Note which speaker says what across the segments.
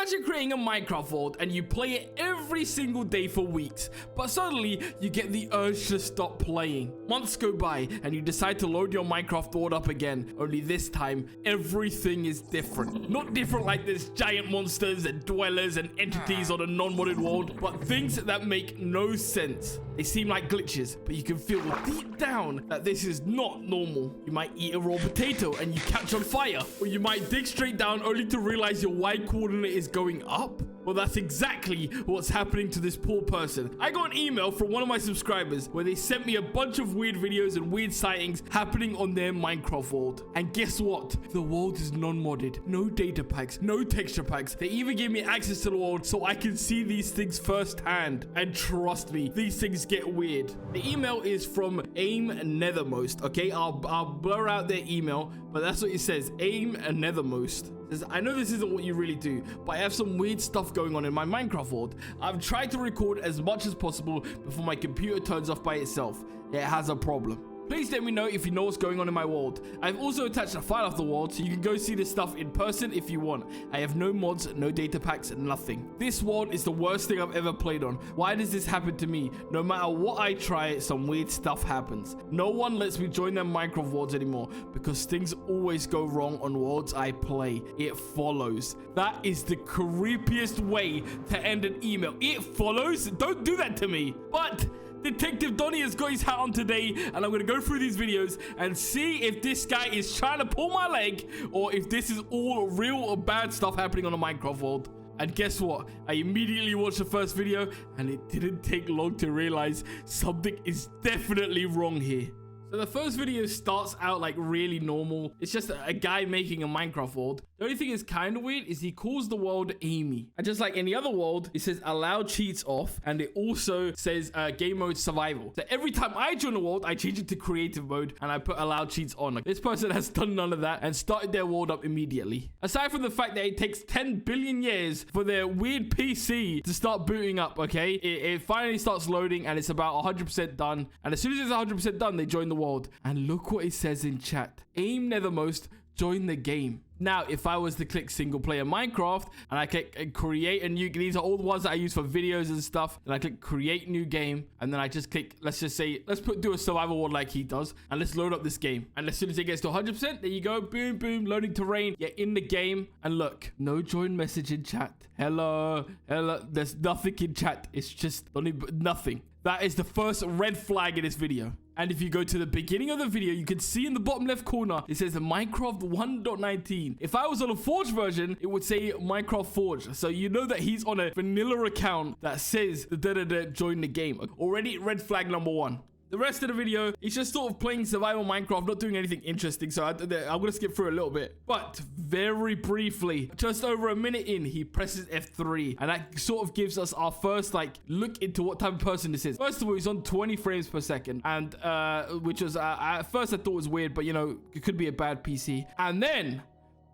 Speaker 1: Imagine creating a Minecraft world and you play it every single day for weeks, but suddenly you get the urge to stop playing. Months go by and you decide to load your Minecraft world up again, only this time everything is different. Not different like there's giant monsters and dwellers and entities on a non-modded world, but things that make no sense. They seem like glitches, but you can feel deep down that this is not normal. You might eat a raw potato and you catch on fire, or you might dig straight down only to realize your Y coordinate is going up. Well, that's exactly what's happening to this poor person. I got an email from one of my subscribers where they sent me a bunch of weird videos and weird sightings happening on their Minecraft world. And guess what? The world is non-modded. No data packs, no texture packs. They even gave me access to the world so I can see these things firsthand. And trust me, these things get weird. The email is from Aim Nethermost, okay? I'll blur out their email, but that's what it says. Aim Nethermost. I know this isn't what you really do, but I have some weird stuff going on in my Minecraft world. I've tried to record as much as possible before my computer turns off by itself. It has a problem. Please let me know if you know what's going on in my world. I've also attached a file of the world so you can go see this stuff in person if you want. I have no mods, no data packs, nothing. This world is the worst thing I've ever played on. Why does this happen to me? No matter what I try, some weird stuff happens. No one lets me join their Minecraft worlds anymore because things always go wrong on worlds I play. It follows. That is the creepiest way to end an email. It follows? Don't do that to me. But Detective Doni has got his hat on today, and I'm going to go through these videos and see if this guy is trying to pull my leg or if this is all real or bad stuff happening on a Minecraft world. And guess what? I immediately watched the first video, and it didn't take long to realize something is definitely wrong here. So the first video starts out like really normal. It's just a guy making a Minecraft world. The only thing is kind of weird is he calls the world Amy. And just like any other world, it says allow cheats off. And it also says game mode survival. So every time I join a world, I change it to creative mode and I put allow cheats on. Like, this person has done none of that and started their world up immediately. Aside from the fact that it takes 10 billion years for their weird PC to start booting up, okay? It finally starts loading and it's about 100% done. And as soon as it's 100% done, they join the world. And look what it says in chat. Aim Nethermost, join the game. Now, if I was to click single player Minecraft and I click create a new, these are all the ones that I use for videos and stuff. And I click create new game. And then I just click, let's just say, do a survival world like he does. And let's load up this game. And as soon as it gets to 100%, there you go. Boom, boom, loading terrain. You're in the game. And look, no join message in chat. Hello, hello. There's nothing in chat. It's just nothing. That is the first red flag in this video. And if you go to the beginning of the video, you can see in the bottom left corner, it says Minecraft 1.19. If I was on a Forge version, it would say Minecraft Forge. So you know that he's on a vanilla account that says join the game. Already red flag number one. The rest of the video, he's just sort of playing survival Minecraft, not doing anything interesting. So I'm going to skip through a little bit. But very briefly, just over a minute in, he presses F3. And that sort of gives us our first look into what type of person this is. First of all, he's on 20 frames per second. And which was, at first I thought was weird, but you know, it could be a bad PC. And then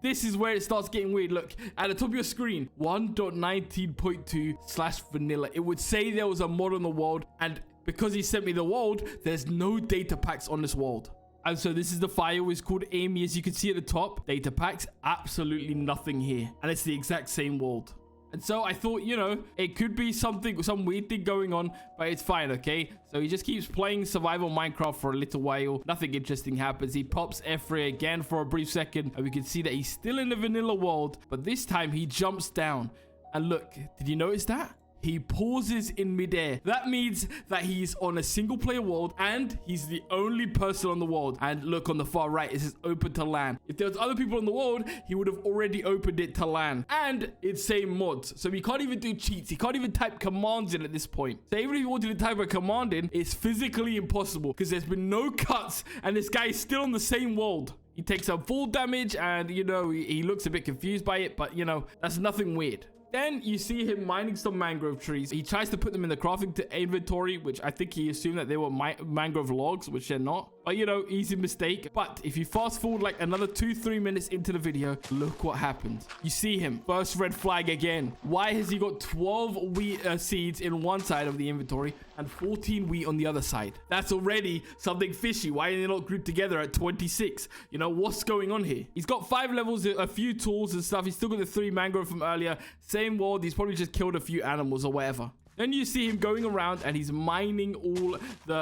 Speaker 1: this is where it starts getting weird. Look, at the top of your screen, 1.19.2/vanilla. It would say there was a mod on the world, and because he sent me the world, there's no data packs on this world. And so this is the file. It's called Amy. As you can see at the top, data packs, absolutely nothing here. And it's the exact same world. And so I thought, you know, it could be some weird thing going on, but it's fine, okay? So he just keeps playing survival Minecraft for a little while. Nothing interesting happens. He pops F3 again for a brief second, and we can see that he's still in the vanilla world, but this time he jumps down. And look, did you notice that? He pauses in midair. That means that he's on a single player world and he's the only person on the world. And look on the far right, it says open to LAN. If there was other people on the world, he would have already opened it to LAN. And it's saying mods. So he can't even do cheats. He can't even type commands in at this point. So even if he wanted to type a command in, it's physically impossible because there's been no cuts and this guy is still on the same world. He takes some full damage and, you know, he looks a bit confused by it, but, you know, that's nothing weird. Then you see him mining some mangrove trees. He tries to put them in the crafting inventory, which I think he assumed that they were mangrove logs, which they're not. But, you know, easy mistake. But if you fast forward like another 2-3 minutes into the video, look what happened. You see him. First red flag again. Why has he got 12 wheat seeds in one side of the inventory and 14 wheat on the other side? That's already something fishy. Why are they not grouped together at 26? You know, what's going on here? He's got 5 levels, a few tools and stuff. He's still got the 3 mangrove from earlier. Same world. He's probably just killed a few animals or whatever. Then you see him going around and he's mining all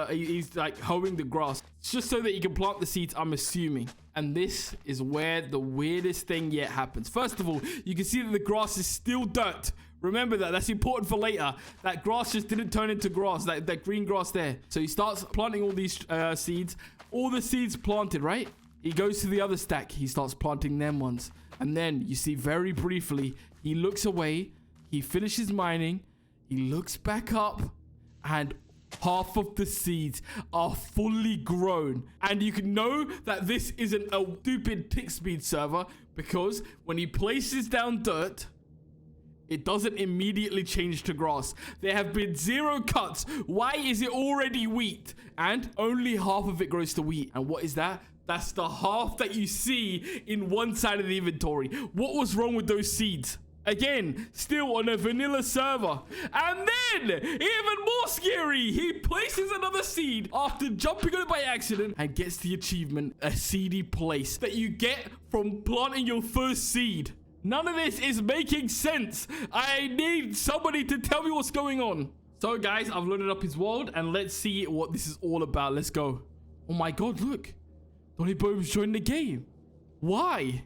Speaker 1: he's like hoeing the grass. It's just so that he can plant the seeds, I'm assuming. And this is where the weirdest thing yet happens. First of all, you can see that the grass is still dirt. Remember that. That's important for later. That grass just didn't turn into grass. That green grass there. So he starts planting all these seeds. All the seeds planted, right? He goes to the other stack. He starts planting them ones. And then you see very briefly, he looks away. He finishes mining. He looks back up and half of the seeds are fully grown. And you can know that this isn't a stupid tick speed server because when he places down dirt, it doesn't immediately change to grass. There have been 0 cuts. Why is it already wheat? And only half of it grows to wheat. And what is that? That's the half that you see in one side of the inventory. What was wrong with those seeds? Again, still on a vanilla server. And then, even more scary, he places another seed after jumping on it by accident and gets the achievement, a seedy place that you get from planting your first seed. None of this is making sense. I need somebody to tell me what's going on. So guys, I've loaded up his world and let's see what this is all about. Let's go. Oh my god, look. Doni Bobes joined the game. Why?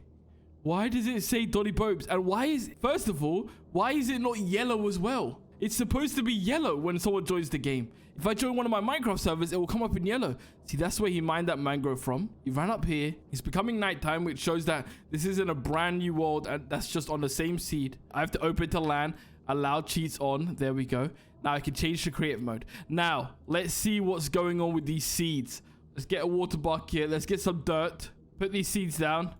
Speaker 1: Why does it say Doni Bobes? And why is, first of all, why is it not yellow as well? It's supposed to be yellow when someone joins the game. If I join one of my Minecraft servers, it will come up in yellow. See, that's where he mined that mangrove from. He ran up here. It's becoming nighttime, which shows that this isn't a brand new world and that's just on the same seed. I have to open to land, allow cheats on. There we go. Now I can change to creative mode. Now, let's see what's going on with these seeds. Let's get a water bucket. Let's get some dirt. Put these seeds down.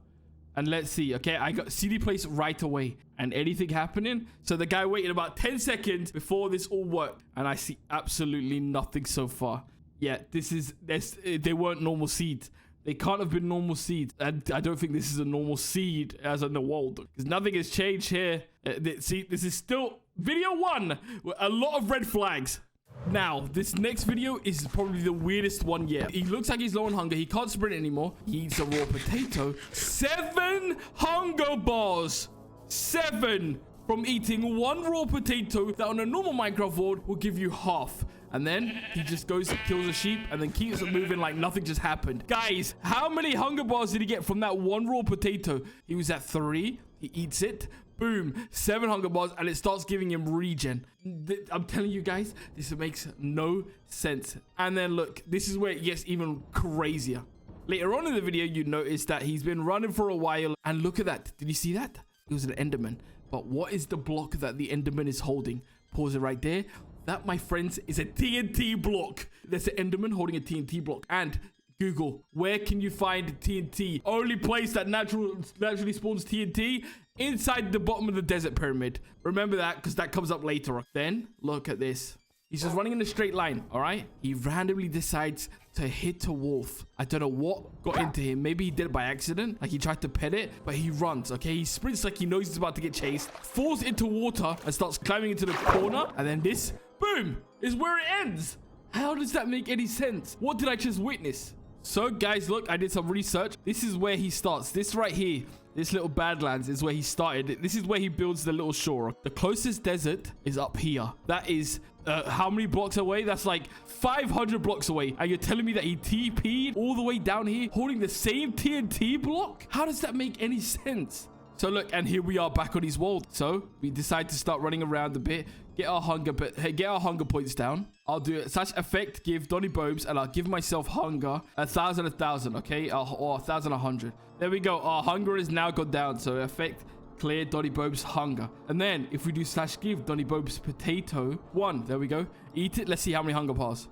Speaker 1: And let's see, okay, I got CD place right away. And anything happening? So the guy waited about 10 seconds before this all worked. And I see absolutely nothing so far. Yeah, they weren't normal seeds. They can't have been normal seeds. And I don't think this is a normal seed as in the world. Because nothing has changed here. See, this is still video 1. A lot of red flags. Now, this next video is probably the weirdest one yet. He looks like he's low on hunger. He can't sprint anymore. He eats a raw potato. 7 hunger bars. 7 from eating 1 raw potato that on a normal Minecraft world will give you half. And then he just goes and kills a sheep and then keeps it moving like nothing just happened. Guys, how many hunger bars did he get from that 1 raw potato? He was at 3. He eats it. Boom, 7 hunger bars and it starts giving him regen. I'm telling you guys, this makes no sense. And then look, this is where it gets even crazier. Later on in the video, you notice that he's been running for a while. And look at that. Did you see that? It was an Enderman. But what is the block that the Enderman is holding? Pause it right there. That, my friends, is a TNT block. There's an Enderman holding a TNT block. And Google, where can you find TNT? Only place that naturally spawns TNT inside the bottom of the desert pyramid. Remember that because that comes up later. Then look at this. He's just running in a straight line, all right? He randomly decides to hit a wolf. I don't know what got into him. Maybe he did it by accident. Like he tried to pet it, but he runs, okay? He sprints like he knows he's about to get chased, falls into water and starts climbing into the corner. And then this, boom, is where it ends. How does that make any sense? What did I just witness? So guys, look, I did some research. This is where he starts. This right here, this little badlands is where he started. This is where he builds the little shore. The closest desert is up here. That is how many blocks away? That's like 500 blocks away. And you're telling me that he TP'd all the way down here holding the same TNT block? How does that make any sense? So look, and here we are back on his world. So we decide to start running around a bit, get our hunger points down. I'll do it. Such effect, give Doni Bobes, and I'll give myself hunger 1,000, okay? Or 1,100. There we go. Our hunger is now gone down. So effect, clear Doni Bobes hunger. And then if we do /give Doni Bobes potato 1, there we go. Eat it. Let's see how many hunger bars.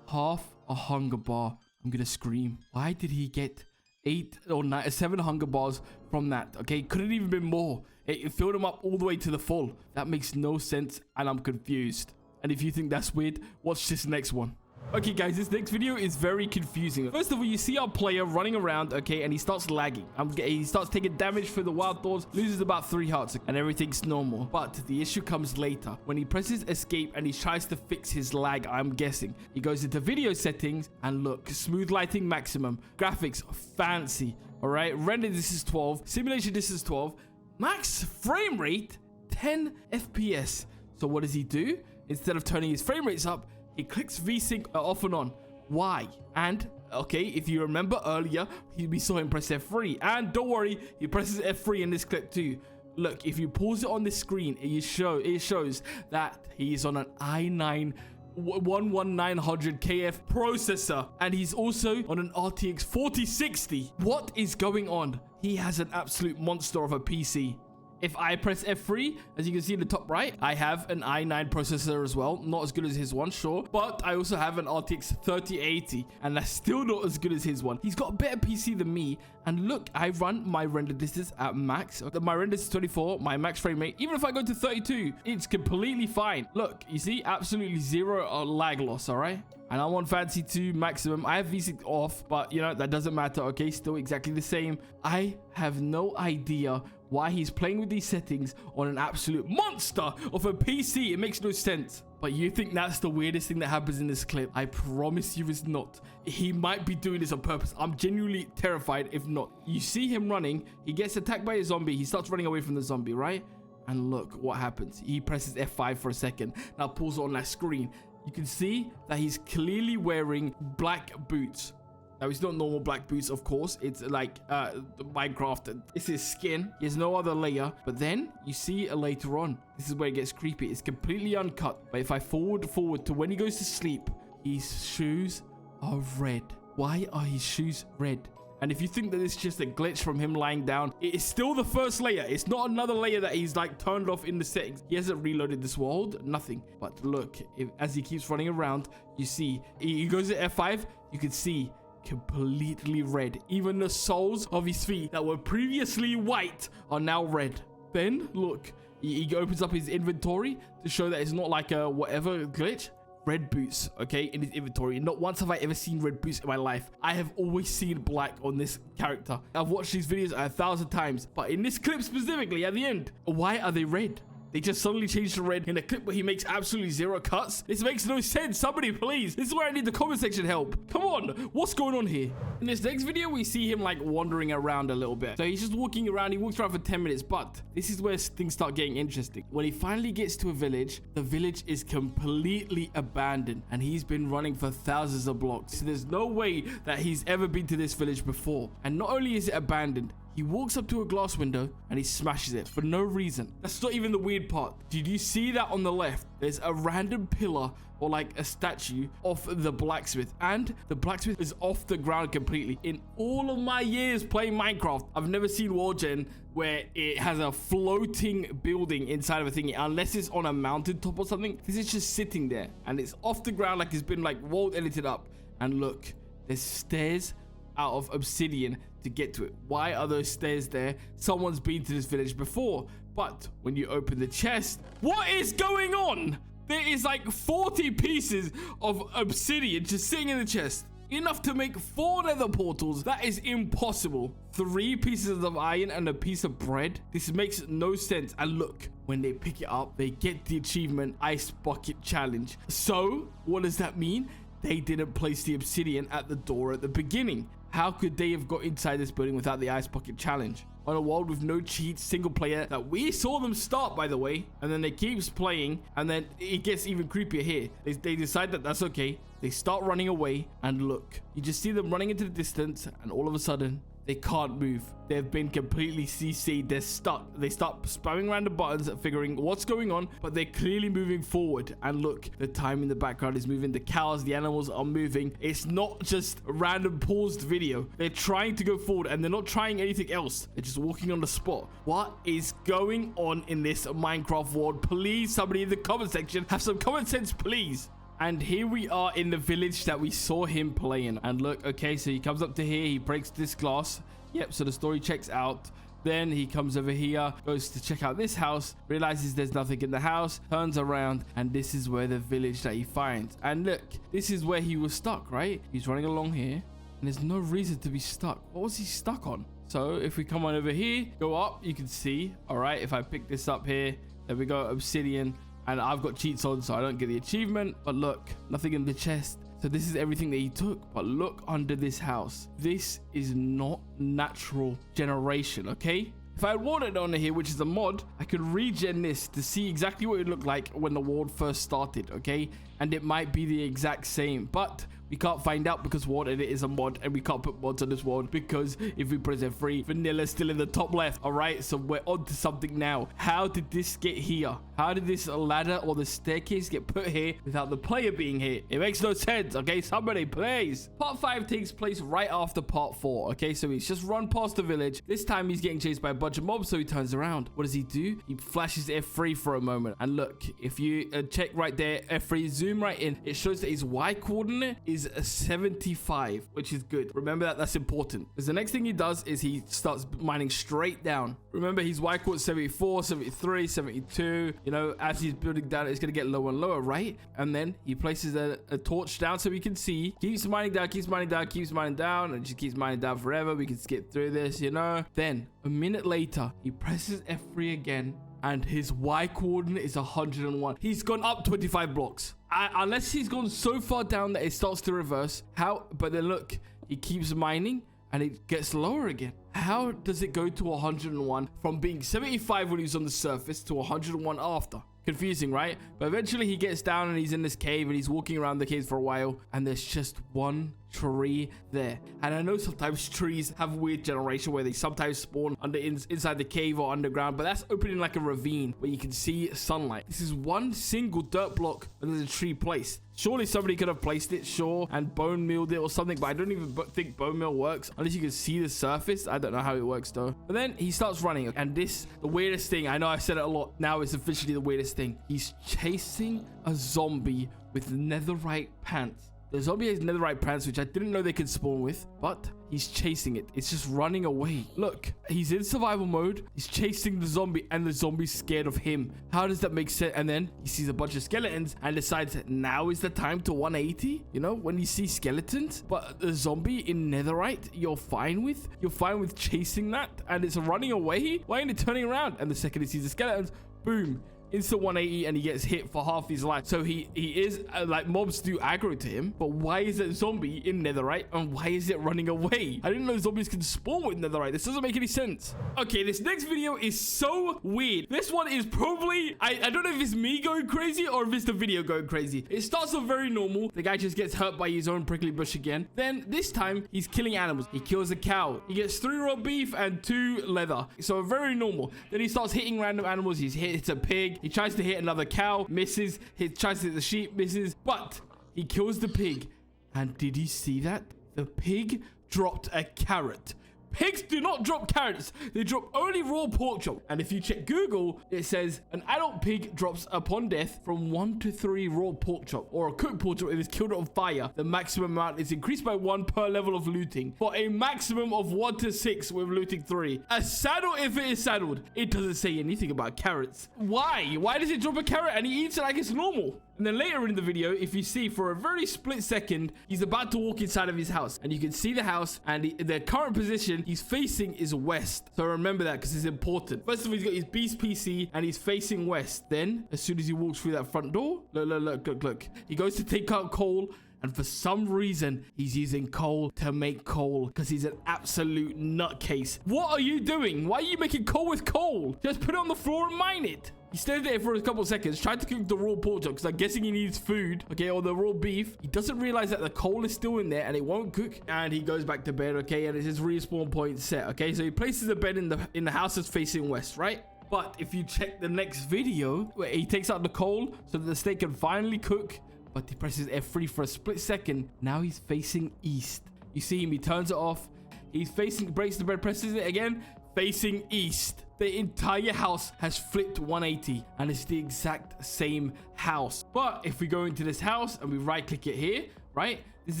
Speaker 1: Half a hunger bar. I'm gonna scream. Why did he get 8 or 9, 7 hunger bars from that? Okay, couldn't even been more. It filled him up all the way to the full. That makes no sense and I'm confused. And if you think that's weird, watch this next one. Okay, guys, this next video is very confusing. First of all, you see our player running around, okay, and he starts lagging. He starts taking damage for the wild thorns, loses about 3 hearts, and everything's normal. But the issue comes later when he presses escape and he tries to fix his lag, I'm guessing. He goes into video settings and look, smooth lighting maximum, graphics fancy, all right? Render this is 12, simulation this is 12, max frame rate 10 FPS. So what does he do? Instead of turning his frame rates up, he clicks VSync off and on. Why? And okay, if you remember earlier, we saw him press F3. And don't worry, he presses F3 in this clip too. Look, if you pause it on the screen, it shows that he's on an i9 11900 KF processor, and he's also on an RTX 4060. What is going on? He has an absolute monster of a PC. If I press F3, as you can see in the top right, I have an i9 processor as well. Not as good as his one, sure. But I also have an RTX 3080, and that's still not as good as his one. He's got a better PC than me. And look, I run my render distance at max. My render is 24, my max frame rate. Even if I go to 32, it's completely fine. Look, you see, absolutely zero lag loss, all right? And I'm on Fancy 2 maximum. I have VSync off, but you know, that doesn't matter, okay? Still exactly the same. I have no idea why he's playing with these settings on an absolute monster of a PC. It makes no sense. But you think that's the weirdest thing that happens in this clip? I promise you it's not. He might be doing this on purpose. I'm genuinely terrified if not. You see him running. He gets attacked by a zombie. He starts running away from the zombie, right? And look what happens. He presses F5 for a second. Now pulls on that screen. You can see that he's clearly wearing black boots. Now, it's not normal black boots, of course. It's like Minecraft. It's his skin. He has no other layer. But then you see later on, this is where it gets creepy. It's completely uncut. But if I forward to when he goes to sleep, his shoes are red. Why are his shoes red? And if you think that it's just a glitch from him lying down, it is still the first layer. It's not another layer that he's like turned off in the settings. He hasn't reloaded this world, nothing. But look, as he keeps running around, you see, he goes to F5, you can see completely red. Even the soles of his feet that were previously white are now red. Then look, he opens up his inventory to show that it's not like a whatever glitch. Red boots, okay, in his inventory. Not once have I ever seen red boots in my life. I have always seen black on this character. I've watched these videos 1,000 times, but in this clip specifically at the end, why are they red? They just suddenly changed to red in a clip where he makes absolutely zero cuts. This makes no sense. Somebody, please. This is where I need the comment section help. Come on. What's going on here? In this next video, we see him like wandering around a little bit. So he's just walking around. He walks around for 10 minutes, but this is where things start getting interesting. When he finally gets to a village, the village is completely abandoned, and he's been running for thousands of blocks. So there's no way that he's ever been to this village before. And not only is it abandoned, he walks up to a glass window and he smashes it for no reason. That's not even the weird part. Did you see that on the left? There's a random pillar or like a statue of the blacksmith, and the blacksmith is off the ground completely. In all of my years playing Minecraft, I've never seen World Gen where it has a floating building inside of a thingy, unless it's on a mountaintop or something. This is just sitting there and it's off the ground like it's been like world edited up. And look, there's stairs out of obsidian to get to it. Why are those stairs there? Someone's been to this village before. But when you open the chest, what is going on? There is like 40 pieces of obsidian just sitting in the chest. Enough to make 4 nether portals. That is impossible. 3 pieces of iron and a piece of bread. This makes no sense. And look, when they pick it up, they get the achievement Ice Bucket Challenge. So what does that mean? They didn't place the obsidian at the door at the beginning. How could they have got inside this building without the Ice Bucket Challenge? On a world with no cheats, single player, that we saw them start, by the way, and then they keeps playing, and then it gets even creepier here. They decide that that's okay. They start running away, and look, you just see them running into the distance, and all of a sudden, they can't move. They've been completely CC'd. They're stuck. They start spamming random buttons, figuring what's going on, but they're clearly moving forward. And look, the time in the background is moving. The cows, the animals are moving. It's not just a random paused video. They're trying to go forward, and they're not trying anything else. They're just walking on the spot. What is going on in this Minecraft world? Please, somebody in the comment section, have some common sense, please. And here we are in the village that we saw him playing. And look, okay, so he comes up to here. He breaks this glass. Yep, so the story checks out. Then he comes over here, goes to check out this house, realizes there's nothing in the house, turns around, and this is where the village that he finds. And look, this is where he was stuck, right? He's running along here, and there's no reason to be stuck. What was he stuck on? So if we come on over here, go up, you can see, all right, if I pick this up here, there we go, obsidian, and I've got cheats on, so I don't get the achievement. But look, nothing in the chest. So this is everything that he took. But look under this house. This is not natural generation, okay? If I had watered on here, which is a mod, I could regen this to see exactly what it looked like when the world first started, okay? And it might be the exact same, but we can't find out because World Edit is a mod, and we can't put mods on this world because if we press F3, Vanilla's still in the top left. All right, so we're on to something now. How did this get here? How did this ladder or the staircase get put here without the player being here? It makes no sense, okay? Somebody, please. Part 5 takes place right after part 4, okay? So he's just run past the village. This time he's getting chased by a bunch of mobs, so he turns around. What does he do? He flashes F3 for a moment. And look, if you check right there, F3, zoom right in, it shows that his Y coordinate is a 75, which is good. Remember that, that's important. Because the next thing he does is he starts mining straight down. Remember, his Y coordinate 74, 73, 72. You know, as he's building down, it's going to get lower and lower, right? And then he places a torch down so we can see. Keeps mining down, keeps mining down, keeps mining down, and just keeps mining down forever. We can skip through this, you know. Then, a minute later, he presses F3 again, and his Y coordinate is 101. He's gone up 25 blocks. Unless he's gone so far down that it starts to reverse. How? But then look, he keeps mining and it gets lower again. How does it go to 101 from being 75 when he was on the surface to 101 after? Confusing, right? But eventually he gets down and he's in this cave and he's walking around the cave for a while, and there's just one tree there. And I know sometimes trees have weird generation where they sometimes spawn inside the cave or underground, but that's opening like a ravine where you can see sunlight. This is one single dirt block and there's a tree placed. Surely somebody could have placed it, sure, and bone milled it or something, but I don't even think bone meal works unless you can see the surface. I don't know how it works though. But then he starts running, and this, the weirdest thing, I know I've said it a lot, now it's officially the weirdest thing. He's chasing a zombie with netherite pants. The zombie has netherite pants, which I didn't know they could spawn with, but he's chasing it. It's just running away. Look, he's in survival mode. He's chasing the zombie, and the zombie's scared of him. How does that make sense? And then he sees a bunch of skeletons and decides that now is the time to 180. You know, when you see skeletons, but the zombie in netherite, you're fine with? You're fine with chasing that, and it's running away? Why ain't it turning around? And the second he sees the skeletons, boom. Instant 180, and he gets hit for half his life. So he is like, mobs do aggro to him, but why is that zombie in netherite and why is it running away? I didn't know zombies can spawn with netherite. This doesn't make any sense. Okay, this next video is so weird. This one is probably, I don't know if it's me going crazy or if it's the video going crazy. It starts off very normal. The guy just gets hurt by his own prickly bush again. Then this time he's killing animals. He kills a cow. He gets 3 raw beef and 2 leather. So very normal. Then he starts hitting random animals. He hits a pig. He tries to hit another cow, misses. He tries to hit the sheep, misses. But he kills the pig. And did he see that? The pig dropped a carrot. Pigs do not drop carrots. They drop only raw pork chop. And if you check Google, it says an adult pig drops upon death from 1 to 3 raw pork chop, or a cooked pork chop if it's killed on fire. The maximum amount is increased by 1 per level of looting, for a maximum of 1 to 6 with looting 3. A saddle if it is saddled. It doesn't say anything about carrots. Why? Why does it drop a carrot and he eats it like it's normal? And then later in the video, if you see, for a very split second, he's about to walk inside of his house. And you can see the house, and the current position he's facing is west. So remember that, because it's important. First of all, he's got his beast PC, and he's facing west. Then, as soon as he walks through that front door, look. He goes to take out coal, and for some reason, he's using coal to make coal, because he's an absolute nutcase. What are you doing? Why are you making coal with coal? Just put it on the floor and mine it. He stayed there for a couple of seconds, tried to cook the raw pork chop, because I'm guessing he needs food, okay, or the raw beef. He doesn't realize that the coal is still in there and it won't cook. And he goes back to bed, okay, and it's his respawn point set, okay? So he places the bed in the house that's facing west, right? But if you check the next video, where he takes out the coal so that the steak can finally cook, but he presses F3 for a split second. Now he's facing east. You see him, he turns it off. He's facing, breaks the bed, presses it again, facing east. The entire house has flipped 180, and it's the exact same house. But if we go into this house and we right click it here, right, this is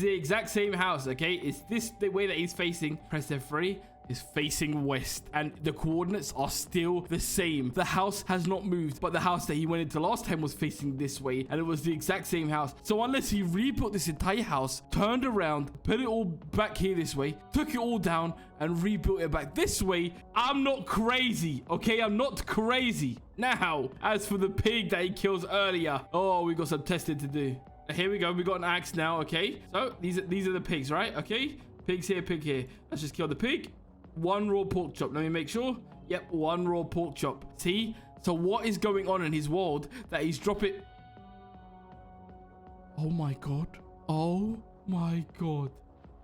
Speaker 1: the exact same house, okay? Is this the way that he's facing? Press F3. is facing west, and the coordinates are still the same. The house has not moved, but the house that he went into last time was facing this way, and it was the exact same house. So unless he rebuilt this entire house, turned around, put it all back here this way, took it all down, and rebuilt it back this way, I'm not crazy, okay? I'm not crazy. Now, as for the pig that he kills earlier, oh, we got some testing to do. Here we go. We got an axe now, okay? So these are the pigs, right? Okay, pigs here, pig here. Let's just kill the pig. One raw pork chop. Let me make sure. Yep, one raw pork chop. See? So what is going on in his world that he's dropping? Oh my god. Oh my god.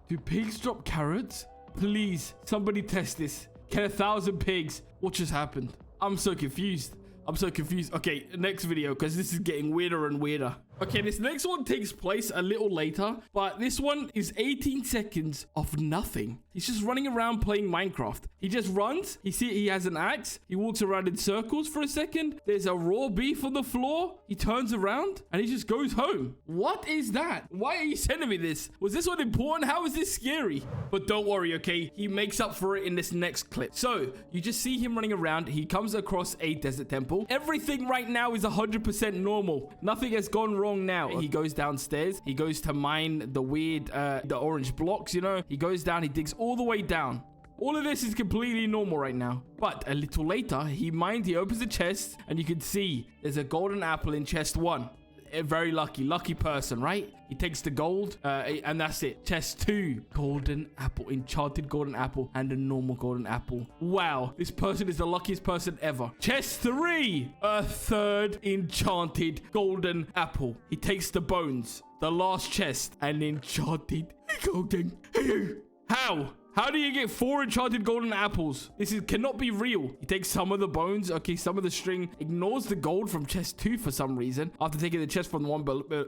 Speaker 1: Do pigs drop carrots? Please, somebody test this. Can 1,000 pigs? What just happened? I'm so confused. I'm so confused. Okay, next video, because this is getting weirder and weirder. Okay, this next one takes place a little later, but this one is 18 seconds of nothing. He's just running around playing Minecraft. He just runs. He has an axe. He walks around in circles for a second. There's a raw beef on the floor. He turns around and he just goes home. What is that? Why are you sending me this? Was this one important? How is this scary? But don't worry, okay? He makes up for it in this next clip. So you just see him running around. He comes across a desert temple. Everything right now is 100% normal. Nothing has gone wrong now. He goes downstairs. He goes to mine the weird, the orange blocks, you know? He goes down. He digs all the way down. All of this is completely normal right now. But a little later, he opens the chest, and you can see there's a golden apple in chest 1. A very lucky person, right? He takes the gold, and that's it. Chest 2, golden apple, enchanted golden apple, and a normal golden apple. Wow, this person is the luckiest person ever. Chest 3, a third enchanted golden apple. He takes the bones, the last chest, and enchanted golden. How? How do you get 4 enchanted golden apples? Cannot be real. He takes some of the bones. Okay, some of the string. Ignores the gold from chest 2 for some reason. After taking the chest from the one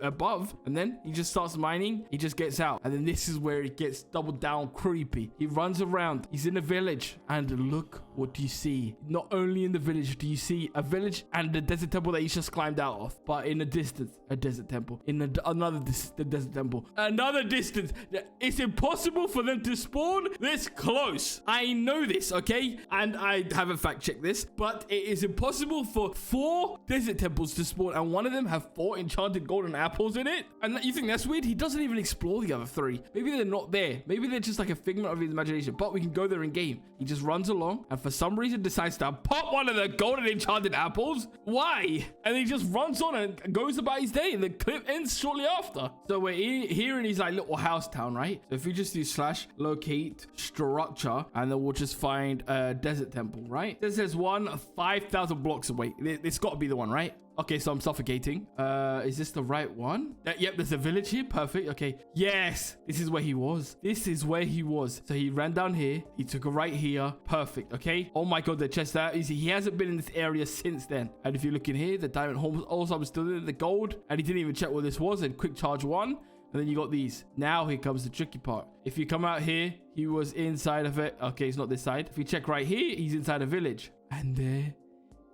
Speaker 1: above. And then he just starts mining. He just gets out. And then this is where it gets double down creepy. He runs around. He's in a village. And look what you see. Not only in the village do you see a village and the desert temple that he's just climbed out of. But in a distance, a desert temple. In another desert temple. Another distance. It's impossible for them to spawn this close. I know this, okay? And I haven't fact checked this, but it is impossible for 4 desert temples to spawn, and one of them have 4 enchanted golden apples in it. And you think that's weird? He doesn't even explore the other 3. Maybe they're not there. Maybe they're just like a figment of his imagination, but we can go there in game. He just runs along and for some reason decides to pop one of the golden enchanted apples. Why? And he just runs on and goes about his day, and the clip ends shortly after. So we're here in his like little house town, right? So if we just do / locate structure, and then we'll just find a desert temple, right? This says 5,000 blocks away. It's got to be the one, right? Okay, so I'm suffocating. Is this the right one? Yep, there's a village here. Perfect. Okay. Yes, this is where he was. This is where he was. So he ran down here. He took a right here. Perfect. Okay. Oh my god, the chest out. He hasn't been in this area since then. And if you look in here, the diamond also was still in the gold, and he didn't even check what this was. And quick charge 1. And then you got these. Now here comes the tricky part. If you come out here, he was inside of it. Okay, it's not this side. If you check right here, he's inside a village. And there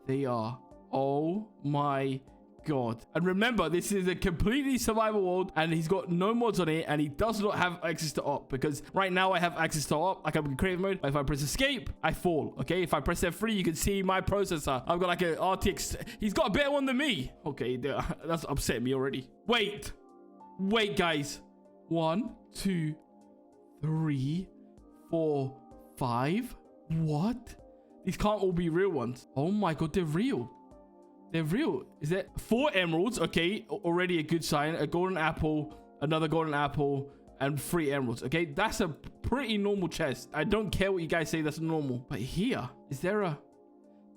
Speaker 1: they are. Oh my god. And remember, this is a completely survival world, and he's got no mods on it, and he does not have access to op, because right now I have access to op. Like, I'm in creative mode. If I press escape, I fall. Okay, if I press F3, you can see my processor. I've got like an RTX. He's got a better one than me. Okay, that's upsetting me already. Wait, guys. 1, 2, 3, 4, 5. What? These can't all be real ones. Oh my god, they're real. They're real. Is that 4 emeralds? Okay, already a good sign. A golden apple, another golden apple, and 3 emeralds. Okay, that's a pretty normal chest. I don't care what you guys say, that's normal. But here, is there a...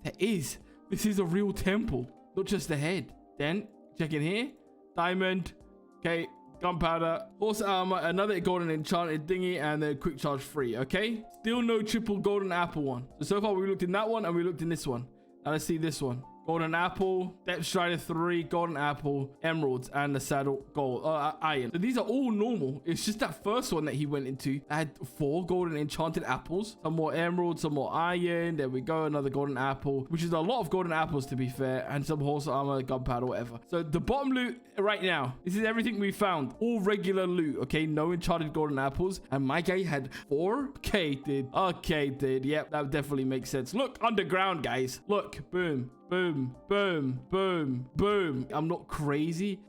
Speaker 1: There is. This is a real temple, not just the head. Then, check in here. Diamond. Okay, gunpowder, horse armor, another golden enchanted thingy, and then quick charge 3. Okay, still no triple golden apple one. So far we looked in that one and we looked in this one. Now let's see this one. golden apple, depth strider 3, golden apple, emeralds, and the saddle gold, iron. So these are all normal. It's just that first one that he went into had 4 golden enchanted apples, some more emeralds, some more iron. There we go, another golden apple, which is a lot of golden apples to be fair, and some horse armor, gunpowder, whatever. So the bottom loot right now, this is everything we found, all regular loot. Okay, no enchanted golden apples, and my guy had 4. Okay, dude. Yep, that definitely makes sense. Look, underground, guys. Look, boom, boom, boom, boom, boom. I'm not crazy.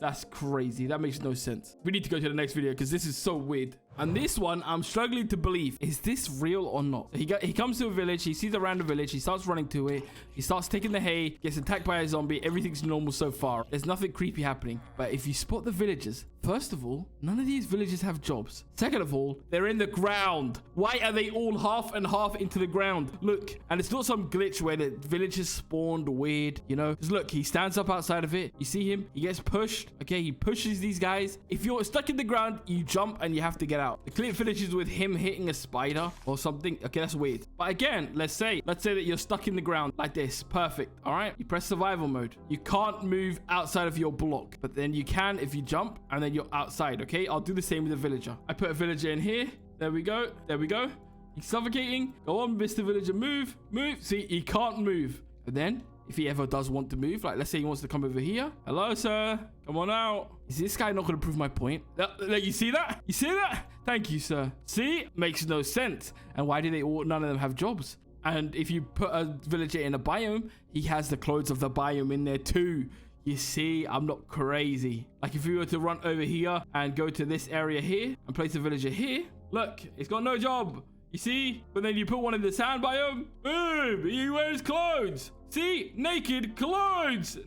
Speaker 1: That's crazy. That makes no sense. We need to go to the next video because this is so weird. And this one, I'm struggling to believe. Is this real or not? He comes to a village. He sees a random village. He starts running to it. He starts taking the hay. Gets attacked by a zombie. Everything's normal so far. There's nothing creepy happening. But if you spot the villagers, first of all, none of these villagers have jobs. Second of all, they're in the ground. Why are they all half and half into the ground? Look, and it's not some glitch where the villagers spawned weird, you know? Because look, he stands up outside of it. You see him? He gets pushed. Okay, he pushes these guys. If you're stuck in the ground, you jump and you have to get out. The clip finishes with him hitting a spider or something. Okay, that's weird. But again, let's say that you're stuck in the ground like this. Perfect. All right. You press survival mode. You can't move outside of your block, but then you can if you jump and then you're outside. Okay, I'll do the same with the villager. I put a villager in here. There we go. He's suffocating. Go on, Mr. Villager. Move. See, he can't move. And then if he ever does want to move, like let's say he wants to come over here. Hello, sir. Come on out. Is this guy not going to prove my point? You see that? You see that? Thank you, sir. See? Makes no sense. And why do none of them have jobs? And if you put a villager in a biome, he has the clothes of the biome in there too. You see, I'm not crazy. Like if we were to run over here and go to this area here and place a villager here, look, it's got no job. You see? But then you put one in the sand biome, boom, he wears clothes. See? Naked clothes.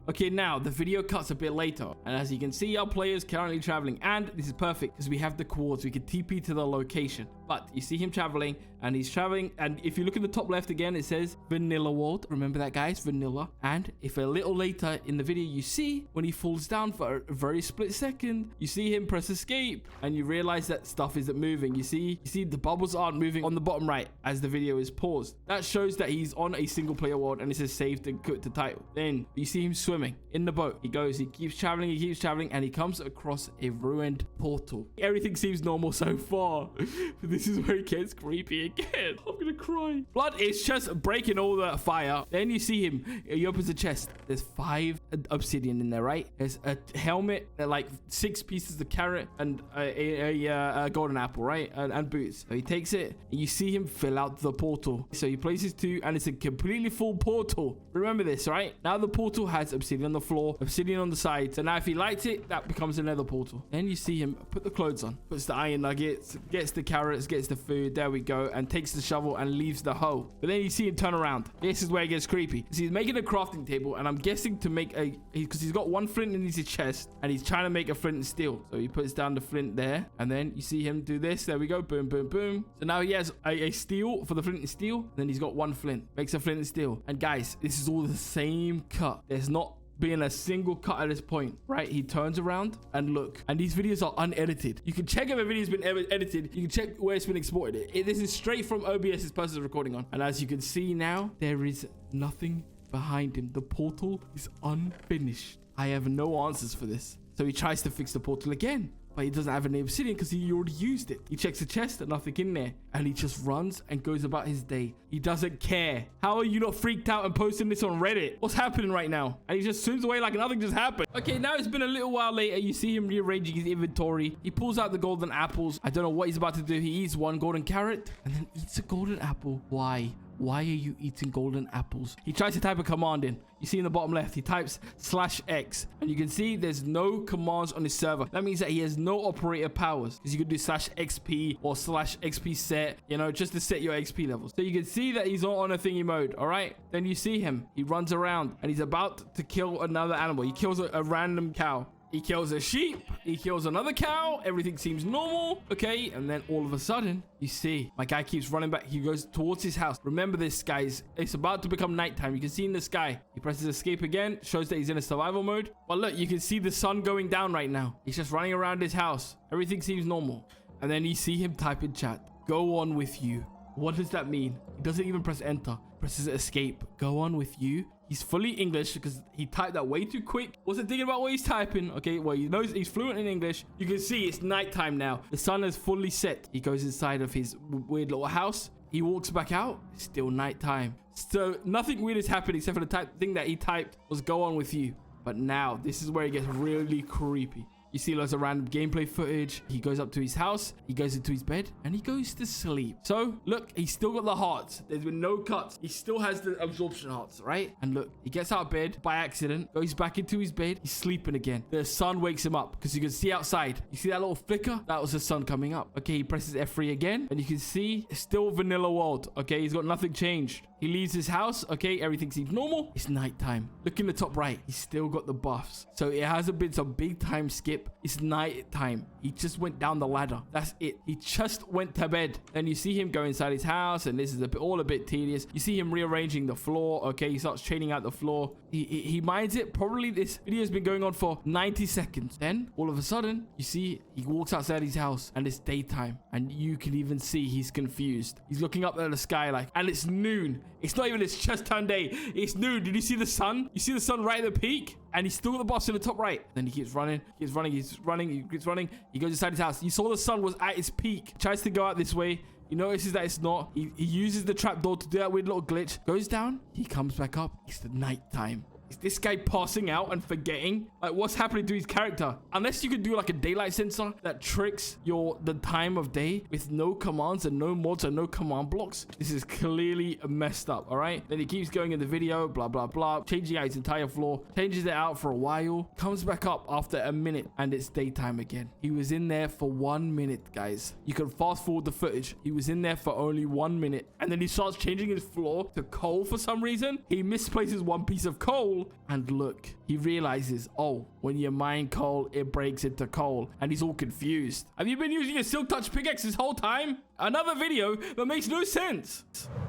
Speaker 1: Okay, now the video cuts a bit later. And as you can see, our player is currently traveling. And this is perfect because we have the coords. We can TP to the location. But you see him traveling and he's traveling. And if you look at the top left again, it says vanilla world. Remember that, guys? Vanilla. And if a little later in the video, you see when he falls down for a very split second, you see him press escape and you realize that stuff isn't moving. You see the bubbles aren't moving on the bottom right as the video is paused. That shows that he's on a single player world and it says saved and cut to title. Then you see him swimming in the boat. He keeps traveling, and he comes across a ruined portal. Everything seems normal so far, but this is where it gets creepy again. I'm gonna cry. Blood is just breaking all the fire. Then you see him. He opens the chest. There's 5 obsidian in there, right? There's a helmet, like 6 pieces of carrot, and a golden apple, right? And boots. So he takes it, and you see him fill out the portal. So he places 2, and it's a completely full portal. Remember this, right? Now the portal has obsidian on the floor, obsidian on the side. So now if he lights it, that becomes another portal. Then you see him put the clothes on, puts the iron nuggets, gets the carrots, gets the food. There we go. And takes the shovel and leaves the hoe. But then you see him turn around. This is where it gets creepy. So he's making a crafting table, and I'm guessing to make because he's got 1 flint in his chest, and he's trying to make a flint and steel. So he puts down the flint there, and then you see him do this. There we go. Boom, boom, boom. So now he has a steel for the flint and steel. And then he's got 1 flint. Makes a flint and steel. And guys, this is all the same cut. There's not being a single cut at this point, right? He turns around and look, and these videos are unedited. You can check if a video's been edited. You can check where it's been exported. This is straight from OBS's person recording on. And as you can see now, there is nothing behind him. The portal is unfinished. I have no answers for this. So he tries to fix the portal again, but he doesn't have any obsidian because he already used it. He checks the chest and nothing in there, and he just runs and goes about his day. He doesn't care. How are you not freaked out and posting this on Reddit? What's happening right now? And he just swims away like nothing just happened. Okay, now it's been a little while later. You see him rearranging his inventory. He pulls out the golden apples. I don't know what he's about to do. He eats 1 golden carrot and then eats a golden apple. Why? Why are you eating golden apples? He tries to type a command in. You see in the bottom left, he types /x. And you can see there's no commands on his server. That means that he has no operator powers. Because you could do /xp or /xp set, you know, just to set your XP levels. So you can see that he's not on a thingy mode, all right? Then you see him. He runs around and he's about to kill another animal. He kills a random cow. He kills a sheep. He kills another cow. Everything seems normal. Okay. And then all of a sudden, you see my guy keeps running back. He goes towards his house. Remember this, guys. It's about to become nighttime. You can see in the sky. He presses escape again. Shows that he's in a survival mode. But look, you can see the sun going down right now. He's just running around his house. Everything seems normal. And then you see him type in chat. Go on with you. What does that mean? He doesn't even press enter. Presses escape. Go on with you. He's fully English because he typed that way too quick. Wasn't thinking about what he's typing. Okay, well, he knows he's fluent in English. You can see it's nighttime now. The sun is fully set. He goes inside of his weird little house. He walks back out. It's still nighttime. So nothing weird has happened except for the thing that he typed was go on with you. But now this is where it gets really creepy. You see lots of random gameplay footage. He goes up to his house. He goes into his bed and he goes to sleep. So look, he's still got the hearts. There's been no cuts. He still has the absorption hearts, right? And look, he gets out of bed by accident, goes back into his bed. He's sleeping again. The sun wakes him up because you can see outside. You see that little flicker? That was the sun coming up. Okay, he presses F3 again and you can see it's still vanilla world. Okay, he's got nothing changed. He leaves his house. Okay, everything seems normal. It's nighttime. Look in the top right. He's still got the buffs. So it hasn't been some big time skip. It's nighttime. He just went down the ladder. That's it. He just went to bed. Then you see him go inside his house and this is all a bit tedious. You see him rearranging the floor. Okay, he starts chaining out the floor. He minds it. Probably this video has been going on for 90 seconds. Then all of a sudden, you see he walks outside his house and it's daytime. And you can even see he's confused. He's looking up at the sky like, and it's noon. It's not even his just turned day. It's noon. Did you see the sun? You see the sun right at the peak? And he's still got the buffs in the top right. Then he keeps running. He keeps running. He keeps running. He goes inside his house. You saw the sun was at its peak. Tries to go out this way. He notices that it's not. He uses the trapdoor to do that weird little glitch. Goes down. He comes back up. It's the nighttime. Is this guy passing out and forgetting? Like, what's happening to his character? Unless you could do like a daylight sensor that tricks the time of day with no commands and no mods and no command blocks. This is clearly messed up, all right? Then he keeps going in the video, blah, blah, blah, changing out his entire floor, changes it out for a while, comes back up after a minute, and it's daytime again. He was in there for 1 minute, guys. You can fast forward the footage. He was in there for only 1 minute, and then he starts changing his floor to coal for some reason. He misplaces one piece of coal. And look, he realizes, oh, when you mine coal, it breaks into coal. And he's all confused. Have you been using a silk touch pickaxe this whole time? Another video that makes no sense.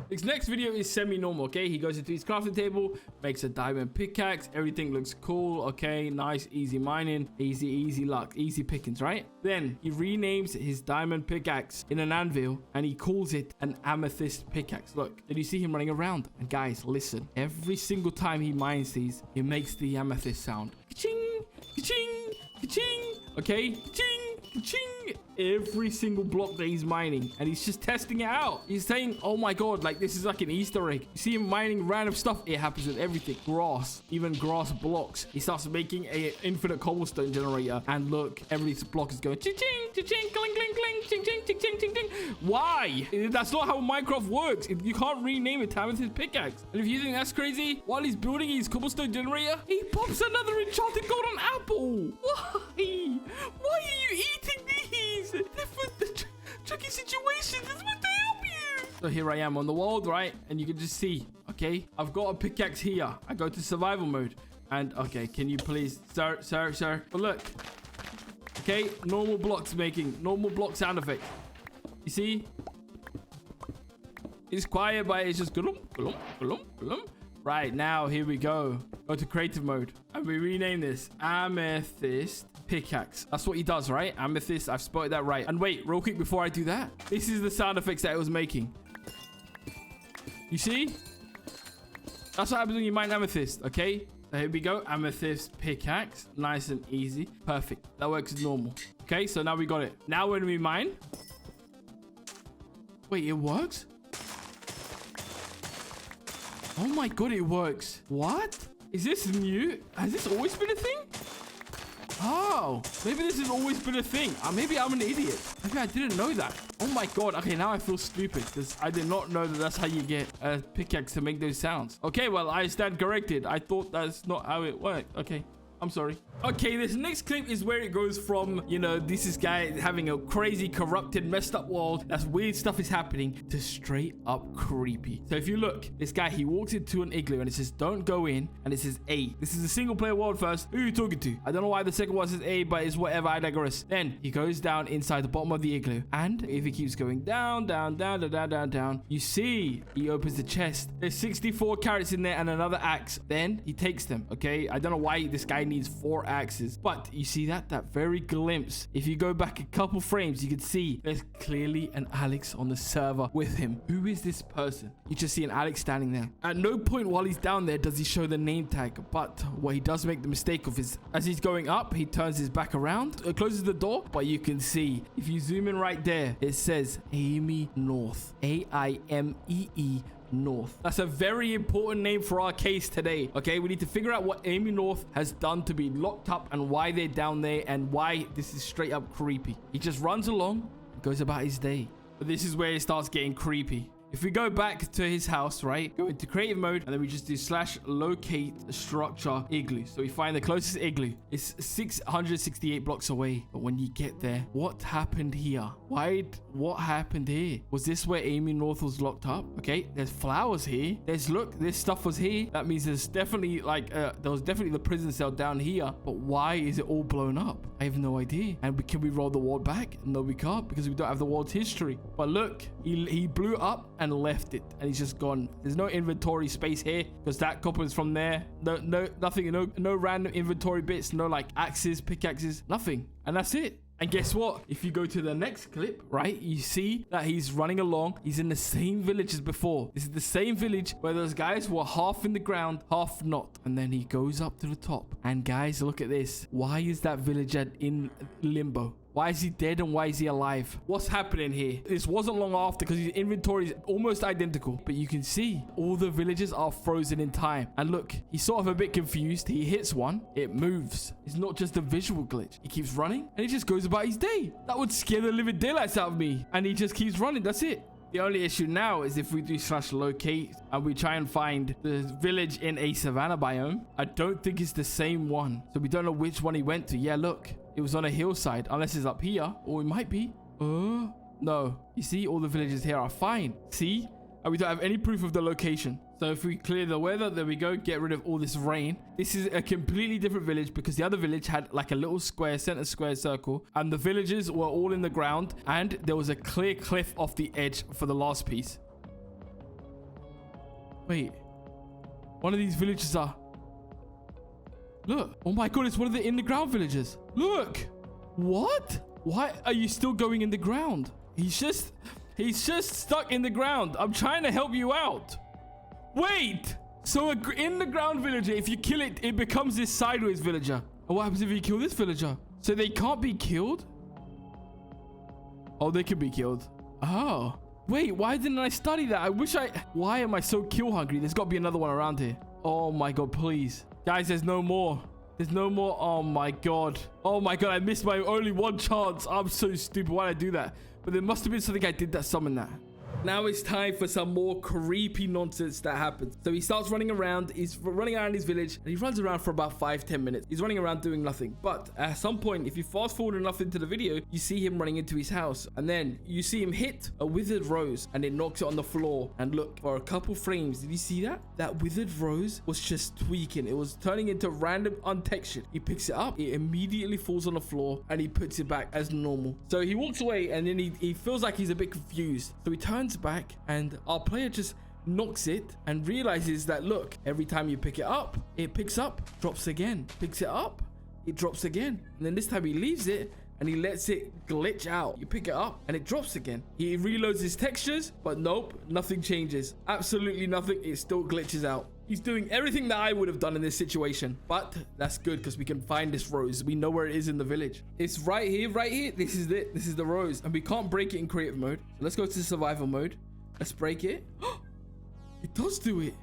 Speaker 1: This next video is semi-normal, okay? He goes into his crafting table, makes a diamond pickaxe. Everything looks cool, okay? Nice, easy mining, easy luck, easy pickings, right? Then he renames his diamond pickaxe in an anvil and he calls it an amethyst pickaxe. Look, did you see him running around? And guys, listen. Every single time he mines these, he makes the amethyst sound. Ka-ching, ka-ching, ka-ching, okay? Ka-ching, ka-ching. Every single block that he's mining, and he's just testing it out. He's saying, oh my god, like this is like an Easter egg. You see him mining random stuff. It happens with everything. Grass, even grass blocks. He starts making a infinite cobblestone generator, and look, every block is going ching ching ching ching cling cling cling ching ching ching ching ching ching. Why? That's not how Minecraft works. You can't rename it to Amethyst pickaxe. And if you think that's crazy, while he's building his cobblestone generator, he pops another enchanted golden apple. Why? Why are you eating these? Different tricky situations. This would help you. So here I am on the world, right? And you can just see, okay, I've got a pickaxe here. I go to survival mode. And okay, can you please, sir. But look, okay, normal blocks making, normal block sound effect. You see? It's quiet, but it's just glum, glum, glum, glum. Right, now, here we go. Go to creative mode. And we rename this Amethyst Pickaxe. That's what he does, right? Amethyst. I've spotted that right. And wait, real quick before I do that. This is the sound effects that it was making. You see? That's what happens when you mine amethyst, okay? So here we go. Amethyst Pickaxe. Nice and easy. Perfect. That works as normal. Okay, so now we got it. Now when we mine... Wait, it works? Oh my god, it works. What? Is this new? Has this always been a thing? Oh, maybe this has always been a thing. Maybe I'm an idiot. Maybe I didn't know that. Oh my god. Okay, now I feel stupid because I did not know that that's how you get a pickaxe to make those sounds. Okay, well, I stand corrected. I thought that's not how it worked. Okay. I'm sorry. Okay, this next clip is where it goes from, you know, this guy having a crazy, corrupted, messed up world. That's weird stuff is happening to straight up creepy. So if you look, this guy, he walks into an igloo and it says, don't go in. And it says A. This is a single player world first. Who are you talking to? I don't know why the second one says A, but it's whatever. I digress. Then he goes down inside the bottom of the igloo. And if he keeps going down, you see he opens the chest. There's 64 carrots in there and another axe. Then he takes them. Okay. I don't know why this guy needs 4 axes. But you see that very glimpse. If you go back a couple frames, you can see there's clearly an Alex on the server with him. Who is this person? You just see an Alex standing there. At no point while he's down there does he show the name tag. But what he does make the mistake of is as he's going up, he turns his back around, closes the door. But you can see, if you zoom in right there, it says Amy North. A-I-M-E-E North. That's a very important name for our case today. Okay, we need to figure out what Amy North has done to be locked up and why they're down there and why this is straight up creepy. He just runs along, goes about his day. But this is where it starts getting creepy. If we go back to his house, right, go into creative mode, and then we just do /locate structure igloo. So we find the closest igloo. It's 668 blocks away. But when you get there, what happened here? What happened here? Was this where Amy North was locked up? Okay, there's flowers here. Look, this stuff was here. That means there's definitely like, there was definitely the prison cell down here. But why is it all blown up? I have no idea. And can we roll the wall back? No, we can't because we don't have the wall's history. But look, he blew up and left it, and he's just gone. There's no inventory space here because that copper is from there. Nothing, no random inventory bits, no like axes, pickaxes, nothing. And that's it. And guess what? If you go to the next clip, right, you see that he's running along. He's in the same village as before. This is the same village where those guys were half in the ground, half not. And then he goes up to the top. And guys, look at this. Why is that villager in limbo? Why is he dead and why is he alive? What's happening here? This wasn't long after because his inventory is almost identical. But you can see all the villagers are frozen in time. And look, he's sort of a bit confused. He hits one. It moves. It's not just a visual glitch. He keeps running and he just goes about his day. That would scare the living daylights out of me. And he just keeps running. That's it. The only issue now is if we do /locate and we try and find the village in a savanna biome, I don't think it's the same one. So we don't know which one he went to. Yeah, look. It was on a hillside, unless it's up here. Or it might be. No. You see, all the villages here are fine. See? And we don't have any proof of the location. So if we clear the weather, there we go. Get rid of all this rain. This is a completely different village because the other village had like a little square, center square circle. And the villages were all in the ground. And there was a clear cliff off the edge for the last piece. Wait. One of these villages are... Look. Oh my god, it's one of the in the ground villages. Look. What? Why are you still going in the ground? He's just stuck in the ground. I'm trying to help you out. Wait. So in the ground villager, if you kill it, it becomes this sideways villager. And what happens if you kill this villager? So they can't be killed? Oh, they can be killed. Oh. Wait, why didn't I study that? Why am I so kill hungry? There's got to be another one around here. Oh my god, please. Guys, there's no more. There's no more. Oh my god. Oh my god, I missed my only one chance. I'm so stupid. Why did I do that? But there must have been something I did that summoned that. Now it's time for some more creepy nonsense that happens. So he starts running around. He's running around his village and he runs around for about 5-10 minutes. He's running around doing nothing. But at some point, if you fast forward enough into the video, you see him running into his house. And then you see him hit a withered rose and it knocks it on the floor. And look, for a couple frames, did you see that? That withered rose was just tweaking. It was turning into random untextured. He picks it up. It immediately falls on the floor and he puts it back as normal. So he walks away and then he feels like he's a bit confused. So he turns back and our player just knocks it and realizes that, look, every time you pick it up, it picks up, drops again, picks it up, it drops again. And then this time he leaves it and he lets it glitch out. You pick it up and it drops again. He reloads his textures, but nope, nothing changes. Absolutely nothing. It still glitches out. He's doing everything that I would have done in this situation. But that's good because we can find this rose. We know where it is in the village. It's right here, right here. This is it. This is the rose. And we can't break it in creative mode. So let's go to survival mode. Let's break it. It does do it.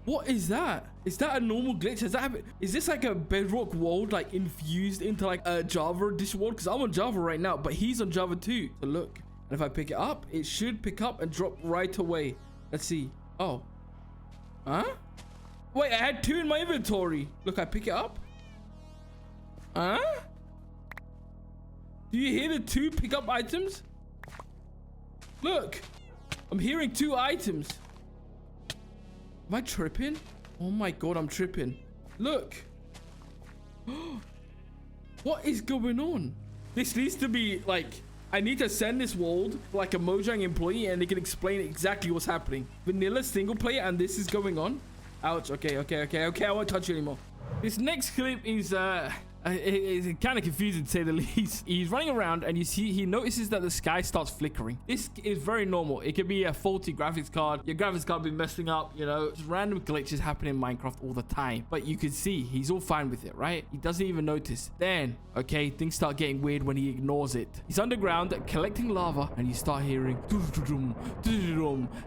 Speaker 1: What is that? Is that a normal glitch? Has that happened? Is this like a bedrock world like infused into like a Java edition world? Because I'm on Java right now, but he's on Java too. So look, and if I pick it up, it should pick up and drop right away. Let's see. Oh. Huh? Wait, I had 2 in my inventory. Look, I pick it up. Huh? Do you hear the 2 pick up items? Look. I'm hearing 2 items. Am I tripping? Oh my god, I'm tripping. Look. What is going on? This needs to be like... I need to send this world like a Mojang employee and they can explain exactly what's happening. Vanilla single player and this is going on. Ouch. Okay. I won't touch you anymore. This next clip is it's kind of confusing to say the least. He's running around and you see he notices that the sky starts flickering. This is very normal. It could be a faulty graphics card. Your graphics card be messing up, you know. Just random glitches happen in Minecraft all the time. But you can see he's all fine with it, right? He doesn't even notice. Then, okay, things start getting weird when he ignores it. He's underground collecting lava and you start hearing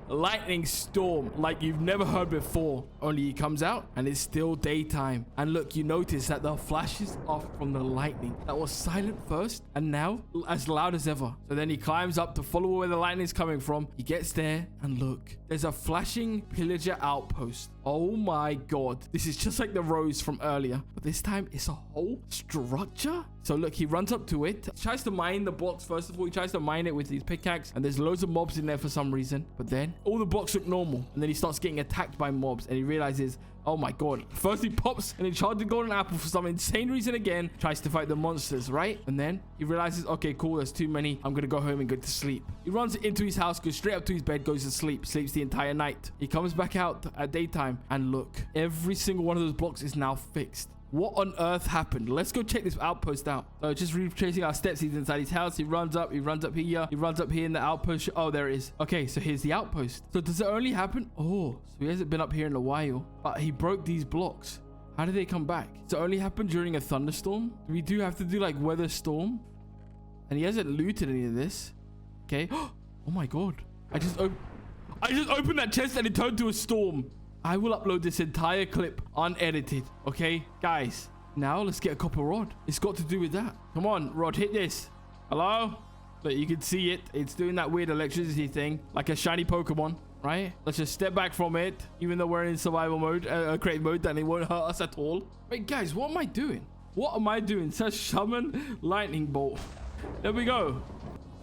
Speaker 1: lightning storm like you've never heard before. Only he comes out and it's still daytime. And look, you notice that the flashes off from the lightning that was silent first and now as loud as ever. So then he climbs up to follow where the lightning is coming from. He gets there and look, there's a flashing pillager outpost. Oh my god, this is just like the rose from earlier, but this time it's a whole structure. So look, he runs up to it, tries to mine the blocks. First of all, he tries to mine it with his pickaxe and there's loads of mobs in there for some reason, but then all the blocks look normal and then he starts getting attacked by mobs and he realizes, oh my god. First he pops an enchanted golden apple for some insane reason again, tries to fight the monsters, right? And then he realizes, okay, cool, there's too many. I'm gonna go home and go to sleep. He runs into his house, goes straight up to his bed, goes to sleep, sleeps the entire night. He comes back out at daytime and look, every single one of those blocks is now fixed. What on earth happened? Let's go check this outpost out. So just retracing our steps, he's inside his house. He runs up here, he runs up here in the outpost. Oh, there it is. Okay, so here's the outpost. So does it only happen? Oh, so he hasn't been up here in a while, but he broke these blocks. How did they come back? Does it only happen during a thunderstorm? We do have to do like weather storm. And he hasn't looted any of this. Okay. Oh my god. I just opened that chest and it turned to a storm. I will upload this entire clip unedited. Okay, guys. Now let's get a copper rod. It's got to do with that. Come on, Rod, hit this. Hello? But you can see it. It's doing that weird electricity thing, like a shiny Pokemon, right? Let's just step back from it, even though we're in survival mode, creative mode, then it won't hurt us at all. Wait, guys, what am I doing? What am I doing? It says summon lightning bolt. There we go.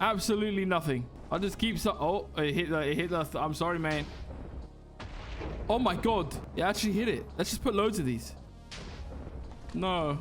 Speaker 1: Absolutely nothing. I'll just keep oh, it hit the I'm sorry, man. Oh my god, it actually hit it. Let's just put loads of these. No.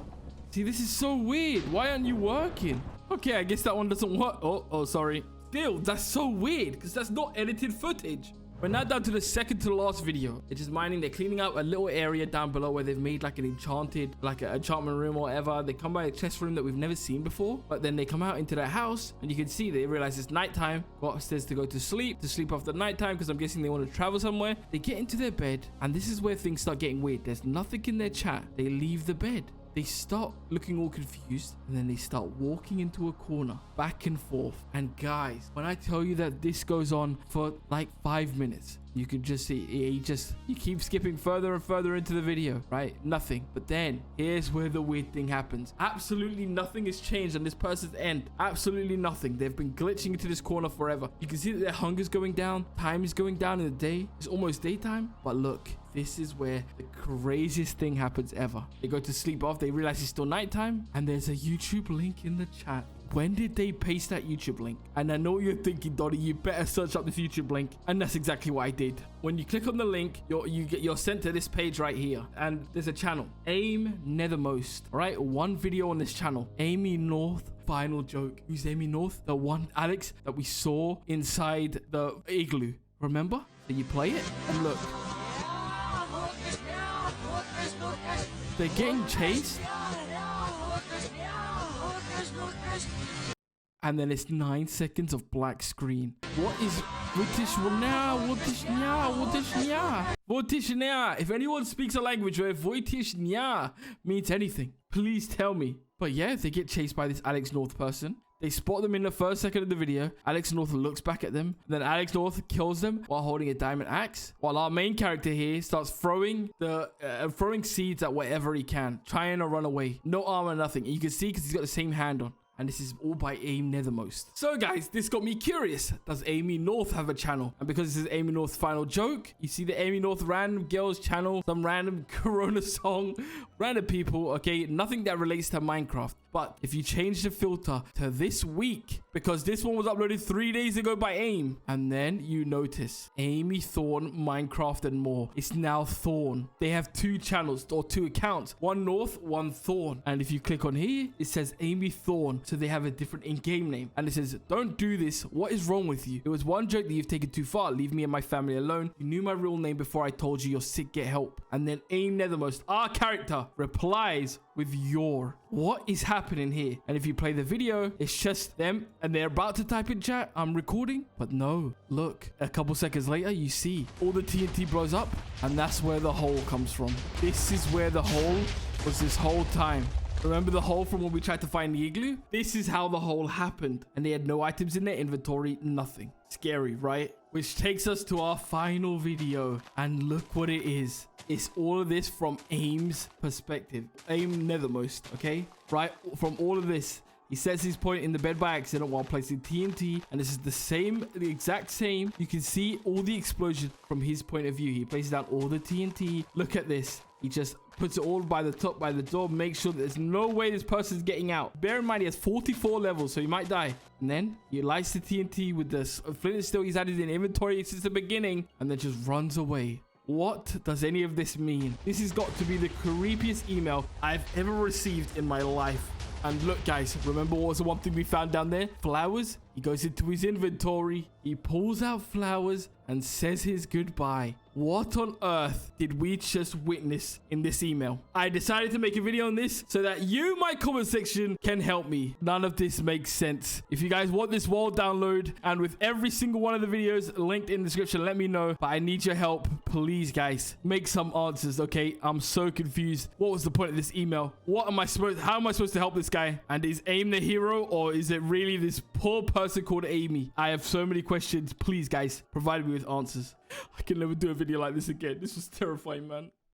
Speaker 1: See, this is so weird. Why aren't you working? Okay, I guess that one doesn't work. Oh, sorry. Still, that's so weird because that's not edited footage. We're now down to the second to the last video. It's just mining. They're cleaning out a little area down below where they've made like an enchanted, like an enchantment room or whatever. They come by a chest room that we've never seen before. But then they come out into their house and you can see they realize it's nighttime. Go upstairs to go to sleep after nighttime because I'm guessing they want to travel somewhere. They get into their bed and this is where things start getting weird. There's nothing in their chat. They leave the bed. They start looking all confused and then they start walking into a corner back and forth. And guys, when I tell you that this goes on for like 5 minutes, you can just see he keeps skipping further and further into the video, right? Nothing. But then here's where the weird thing happens. Absolutely nothing has changed on this person's end. Absolutely nothing. They've been glitching into this corner forever. You can see that their hunger's going down. Time is going down in the day. It's almost daytime. But look, this is where the craziest thing happens ever. They go to sleep off. They realize it's still nighttime. And there's a YouTube link in the chat. When did they paste that YouTube link? And I know what you're thinking, Doni, you better search up this YouTube link. And that's exactly what I did. When you click on the link, you're sent to this page right here. And there's a channel, Aim Nethermost. All right, one video on this channel, Amy North Final Joke. Who's Amy North? The one, Alex, that we saw inside the igloo. Remember? So you play it and look. They're getting chased. And then it's 9 seconds of black screen. What is if anyone speaks a language where Voitishnya means anything, please tell me. But yeah, they get chased by this Alex North person. They spot them in the first second of the video. Alex North looks back at them. Then Alex North kills them while holding a diamond axe. While our main character here starts throwing seeds at whatever he can, trying to run away. No armor, nothing. And you can see because he's got the same hand on. And this is all by Aim Nethermost. So guys, this got me curious. Does Amy North have a channel? And because this is Amy North's final joke, you see the Amy North random girls channel, some random Corona song, random people, okay? Nothing that relates to Minecraft. But if you change the filter to this week, because this one was uploaded 3 days ago by Aim, and then you notice Amy Thorn, Minecraft and more. It's now Thorn. They have 2 channels or 2 accounts, one North, one Thorn. And if you click on here, it says Amy Thorn. so they have a different in-game name. And it says, don't do this. What is wrong with you? It was one joke that you've taken too far. Leave me and my family alone. You knew my real name before I told you you're sick. Get help. And then Aim Nethermost, our character, replies with your. What is happening here? And if you play the video, it's just them and they're about to type in chat, I'm recording. But no, look, a couple seconds later, you see all the TNT blows up, and that's where the hole comes from. This is where the hole was this whole time. Remember the hole from when we tried to find the igloo? This is how the hole happened. And they had no items in their inventory, nothing. Scary, right? Which takes us to our final video. And look what it is. It's all of this from Aim's perspective. Aim Nethermost, okay? Right? From all of this. He says his point in the bed by accident while placing TNT, and this is the exact same. You can see all the explosion from his point of view. He places down all the TNT. Look at this. He just puts it all by the top, by the door, makes sure that there's no way this person's getting out. Bear in mind, he has 44 levels, so he might die. And then he lights the TNT with the flint and steel he's added in inventory since the beginning, and then just runs away. What does any of this mean? This has got to be the creepiest email I've ever received in my life. And look, guys, remember what was the one thing we found down there? Flowers. He goes into his inventory. He pulls out flowers and says his goodbye. What on earth did we just witness in this email? I decided to make a video on this so that you, my comment section, can help me. None of this makes sense. If you guys want this wall download and with every single one of the videos linked in the description, let me know. But I need your help. Please, guys, make some answers, okay? I'm so confused. What was the point of this email? How am I supposed to help this guy? And is Aim the hero, or is it really this poor person called Amy? I have so many questions. Please, guys, provide me with answers. I can never do a video like this again. This was terrifying, man.